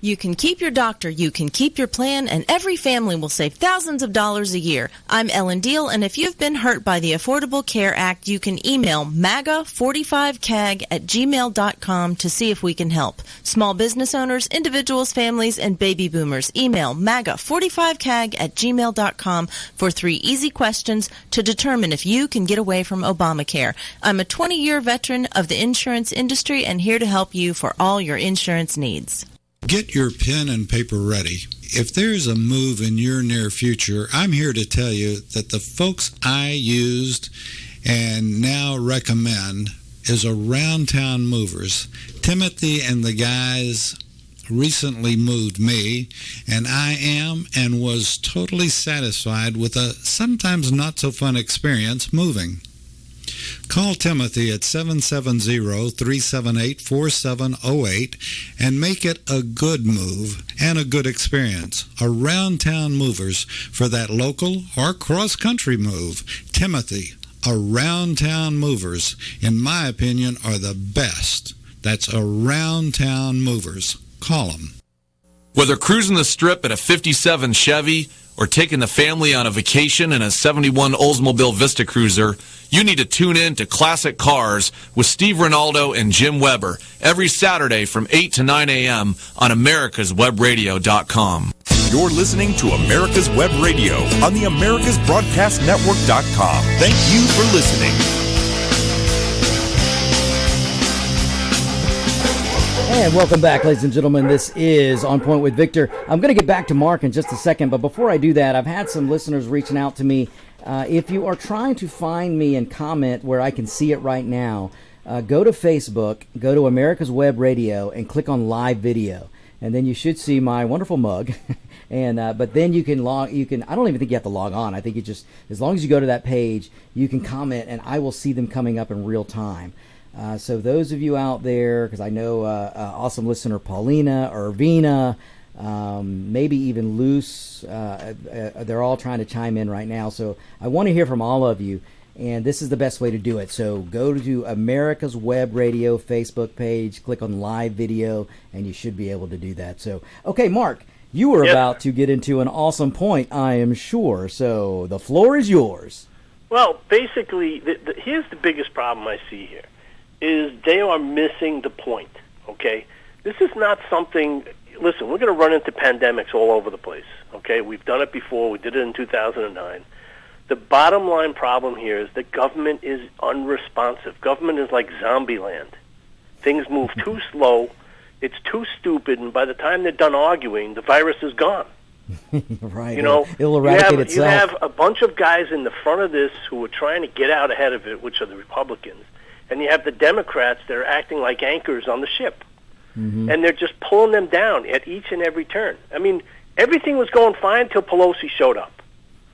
F: You can keep your doctor, you can keep your plan, and every family will save thousands of dollars a year. I'm Ellen Deal, and if you've been hurt by the Affordable Care Act, you can email MAGA45CAG@gmail.com to see if we can help. Small business owners, individuals, families, and baby boomers, email MAGA45CAG@gmail.com for 3 easy questions to determine if you can get away from Obamacare. I'm a 20-year veteran of the insurance industry and here to help you for all your insurance needs.
B: Get your pen and paper ready. If there's a move in your near future, I'm here to tell you that the folks I used and now recommend is Around Town Movers. Timothy and the guys recently moved me, and I am and was totally satisfied with a sometimes not so fun experience moving. Call Timothy at 770-378-4708 and make it a good move and a good experience. Around Town Movers for that local or cross-country move. Timothy, Around Town Movers, in my opinion, are the best. That's Around Town Movers. Call them.
D: Whether cruising the strip in a 57 Chevy or taking the family on a vacation in a 71 Oldsmobile Vista Cruiser, you need to tune in to Classic Cars with Steve Ronaldo and Jim Weber every Saturday from 8 to 9 a.m. on americaswebradio.com.
E: You're listening to America's Web Radio on the americasbroadcastnetwork.com. Thank you for listening.
A: And welcome back, ladies and gentlemen. This is On Point with Victor. I'm going to get back to Mark in just a second, but before I do that, I've had some listeners reaching out to me. If you are trying to find me and comment where I can see it right now, go to Facebook, go to America's Web Radio, and click on Live Video. And then you should see my wonderful mug. And but then you can I don't even think you have to log on. I think you just, as long as you go to that page, you can comment, and I will see them coming up in real time. So those of you out there, because I know awesome listener Paulina, Irvina, maybe even Luce, they're all trying to chime in right now. So I want to hear from all of you, and this is the best way to do it. So go to America's Web Radio Facebook page, click on Live Video, and you should be able to do that. So, okay, Mark, you were about to get into an awesome point, I am sure. So the floor is yours.
G: Well, basically, here's the biggest problem I see here. Is they are missing the point, okay? This is not something, listen, we're going to run into pandemics all over the place, okay? We've done it before. We did it in 2009. The bottom line problem here is that government is unresponsive. Government is like zombie land. Things move too slow. It's too stupid, and by the time they're done arguing, the virus is gone.
A: Right.
G: You know,
A: it'll eradicate itself.
G: You have a bunch of guys in the front of this who are trying to get out ahead of it, which are the Republicans. and you have the Democrats that are acting like anchors on the ship. And they're just pulling them down at each and every turn. I mean, everything was going fine until Pelosi showed up.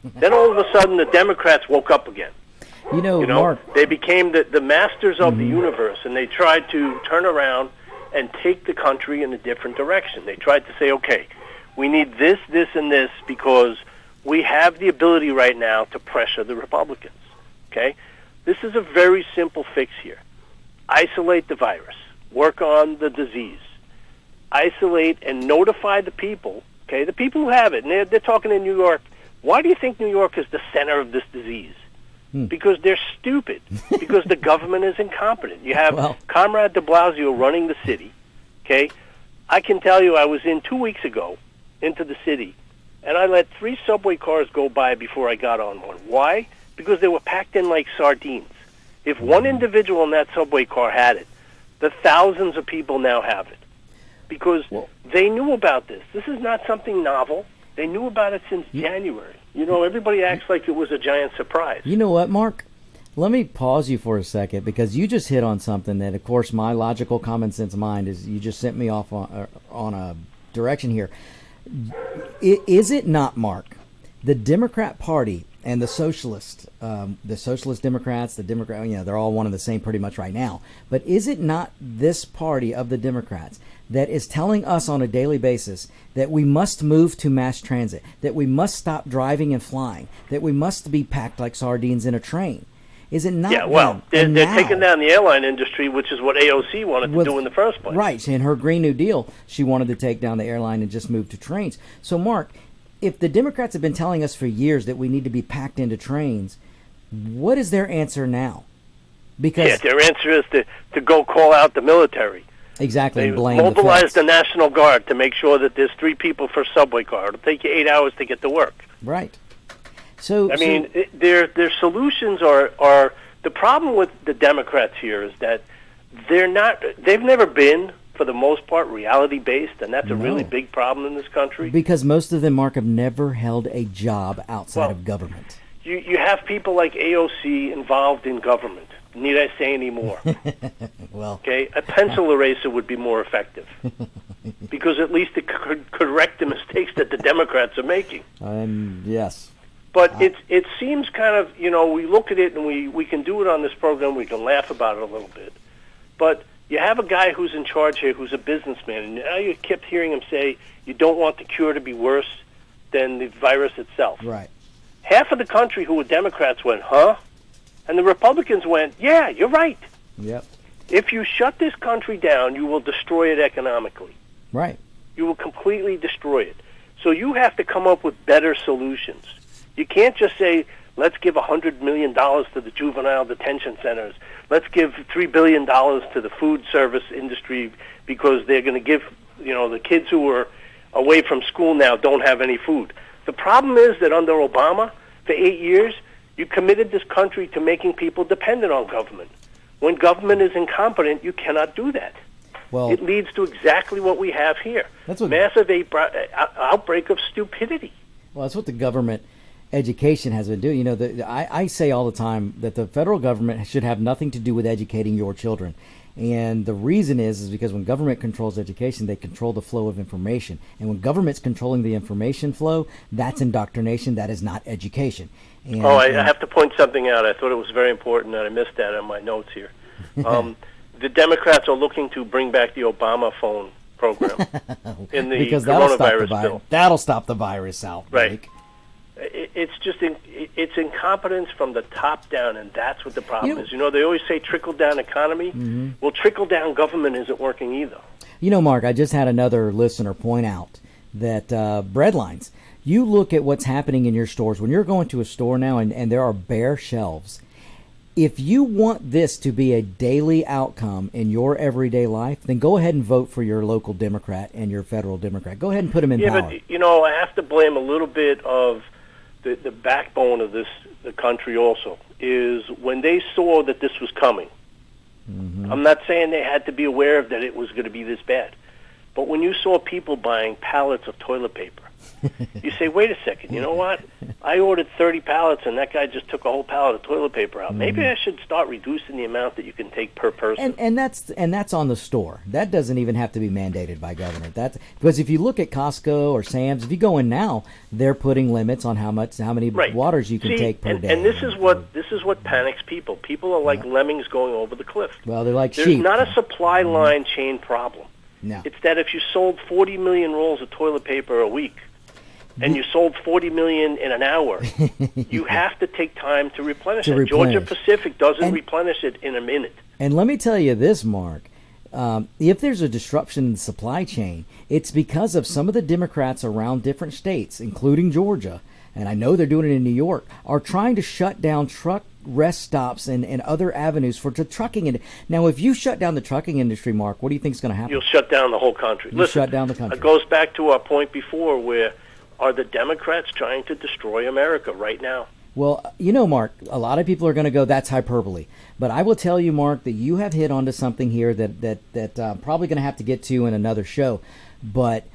G: Then all of a sudden, the Democrats woke up again.
A: You know, Mark,
G: they became the masters of the universe, and they tried to turn around and take the country in a different direction. They tried to say, okay, we need this, this, and this because we have the ability right now to pressure the Republicans. Okay? This is a very simple fix here. Isolate the virus. Work on the disease. Isolate and notify the people, okay, the people who have it. And they're talking in New York. Why do you think New York is the center of this disease? Because they're stupid. Because the government is incompetent. You have Comrade de Blasio running the city, okay? I can tell you I was in 2 weeks ago into the city, and I let 3 subway cars go by before I got on one. Why? Because they were packed in like sardines. If one individual in that subway car had it, the thousands of people now have it. Because they knew about this. This is not something novel. They knew about it since January. You know, everybody acts like it was a giant surprise.
A: You know what, Mark? Let me pause you for a second, because you just hit on something that, of course, my logical common sense mind is, you just sent me off on a direction here. Is it not, Mark, the Democrat Party and the Socialist Democrats, the Democrat, they're all one and the same pretty much right now. But is it not this party of the Democrats that is telling us on a daily basis that we must move to mass transit, that we must stop driving and flying, that we must be packed like sardines in a train? Is it not?
G: Yeah, well, they're taking down the airline industry, which is what AOC wanted to do in the first place.
A: Right. In her Green New Deal, she wanted to take down the airline and just move to trains. So, Mark, if the Democrats have been telling us for years that we need to be packed into trains, what is their answer now? Because
G: their answer is to go call out the military.
A: Exactly.
G: They
A: blame
G: mobilize the National Guard to make sure that there's 3 people per subway car. It'll take you 8 hours to get to work.
A: Right. So
G: I mean, their solutions are the problem with the Democrats here is that they've never been, for the most part, reality-based, and that's a really big problem in this country.
A: Because most of them, Mark, have never held a job outside of government.
G: You have people like AOC involved in government. Need I say any more? Okay, a pencil eraser would be more effective. Because at least it could correct the mistakes that the Democrats are making.
A: Yes.
G: But it seems kind of, we look at it and we can do it on this program, we can laugh about it a little bit. But you have a guy who's in charge here who's a businessman, and now you kept hearing him say you don't want the cure to be worse than the virus itself.
A: Right.
G: Half of the country who were Democrats went, huh? And the Republicans went, yeah, you're right.
A: Yep.
G: If you shut this country down, you will destroy it economically.
A: Right.
G: You will completely destroy it. So you have to come up with better solutions. You can't just say, let's give $100 million to the juvenile detention centers. Let's give $3 billion to the food service industry because they're going to give, the kids who are away from school now don't have any food. The problem is that under Obama, for 8 years, you committed this country to making people dependent on government. When government is incompetent, you cannot do that. Well, it leads to exactly what we have here. That's what massive outbreak of stupidity.
A: Well, that's what the government education has been doing. I say all the time that the federal government should have nothing to do with educating your children. And the reason is because when government controls education, they control the flow of information. And when government's controlling the information flow, that's indoctrination. That is not education. And,
G: I have to point something out. I thought it was very important, and I missed that on my notes here. The Democrats are looking to bring back the Obama phone program in the coronavirus bill.
A: That'll stop the virus out.
G: Right.
A: Blake.
G: It's just it's incompetence from the top down, and that's what the problem is. They always say trickle-down economy. Mm-hmm. Well, trickle-down government isn't working either.
A: Mark, I just had another listener point out that bread lines, you look at what's happening in your stores. When you're going to a store now and there are bare shelves, if you want this to be a daily outcome in your everyday life, then go ahead and vote for your local Democrat and your federal Democrat. Go ahead and put them in power.
G: Yeah, but, I have to blame a little bit of the backbone of the country also, is when they saw that this was coming. Mm-hmm. I'm not saying they had to be aware of that it was going to be this bad. But when you saw people buying pallets of toilet paper, You say, wait a second, you know what? I ordered 30 pallets and that guy just took a whole pallet of toilet paper out. Maybe I should start reducing the amount that you can take per person.
A: And that's on the store. That doesn't even have to be mandated by government. That's because if you look at Costco or Sam's, if you go in now, they're putting limits on how many waters you can take per day.
G: And this is what panics people. People are like lemmings going over the cliff.
A: Well, they're like
G: sheep.
A: There's
G: not a supply line chain problem.
A: No.
G: It's that if you sold 40 million rolls of toilet paper a week, and you sold 40 million in an hour, you have to take time to replenish it. Georgia Pacific doesn't replenish it in a minute.
A: And let me tell you this, Mark. If there's a disruption in the supply chain, it's because of some of the Democrats around different states, including Georgia, and I know they're doing it in New York, are trying to shut down truck rest stops and other avenues for the trucking industry. Now, if you shut down the trucking industry, Mark, what do you think is going to happen?
G: You'll shut down the whole country. Listen,
A: shut down the country.
G: It goes back to our point before where are the Democrats trying to destroy America right now?
A: Well, Mark, a lot of people are going to go, that's hyperbole. But I will tell you, Mark, that you have hit onto something here that I'm probably going to have to get to in another show. But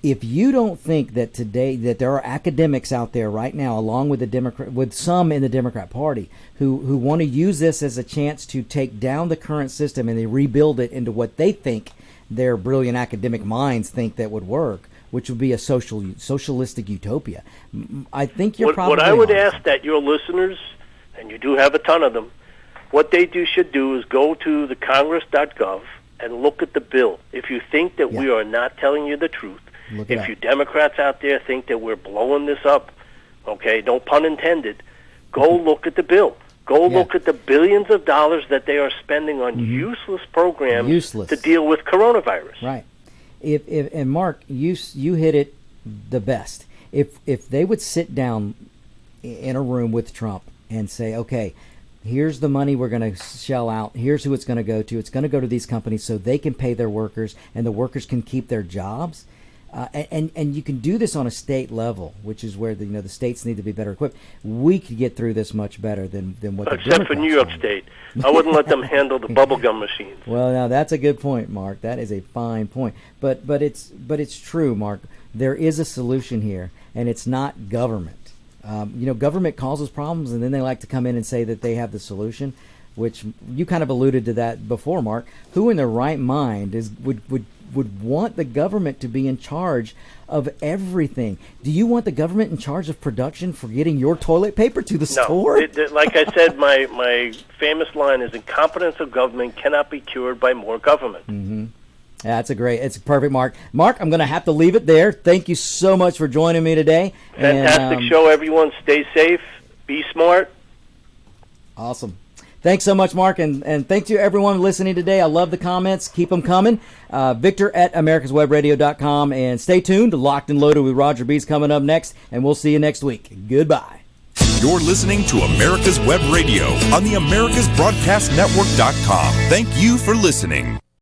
A: if you don't think that today that there are academics out there right now, along with some in the Democrat Party, who want to use this as a chance to take down the current system and they rebuild it into what they think their brilliant academic minds think that would work, which would be a socialistic utopia. I think you're probably
G: what I would ask that your listeners, and you do have a ton of them, what they should do is go to the Congress.gov and look at the bill. If you think that we are not telling you the truth, if you Democrats out there think that we're blowing this up, okay, no pun intended, go look at the bill. Go look at the billions of dollars that they are spending on useless programs to deal with coronavirus.
A: Right. And Mark, you hit it the best. If they would sit down in a room with Trump and say, okay, here's the money we're going to shell out. Here's who it's going to go to. It's going to go to these companies so they can pay their workers and the workers can keep their jobs. And you can do this on a state level, which is where the states need to be better equipped. We could get through this much better than what the
G: Except for New York State. I wouldn't let them handle the bubblegum machines.
A: Well, now that's a good point, Mark. That is a fine point. But it's true, Mark. There is a solution here, and it's not government. Government causes problems, and then they like to come in and say that they have the solution, which you kind of alluded to that before, Mark. Who in their right mind would want the government to be in charge of everything? Do you want the government in charge of production for getting your toilet paper to the store?
G: Like I said, my famous line is incompetence of government cannot be cured by more government.
A: Mm-hmm. Yeah, it's perfect, Mark. Mark, I'm going to have to leave it there. Thank you so much for joining me today.
G: Fantastic show, everyone. Stay safe. Be smart.
A: Awesome. Thanks so much, Mark, and thank you everyone listening today. I love the comments. Keep them coming. Victor at americaswebradio.com, and stay tuned. Locked and Loaded with Roger B's coming up next, and we'll see you next week. Goodbye.
E: You're listening to America's Web Radio on the AmericasBroadcastNetwork.com. Thank you for listening.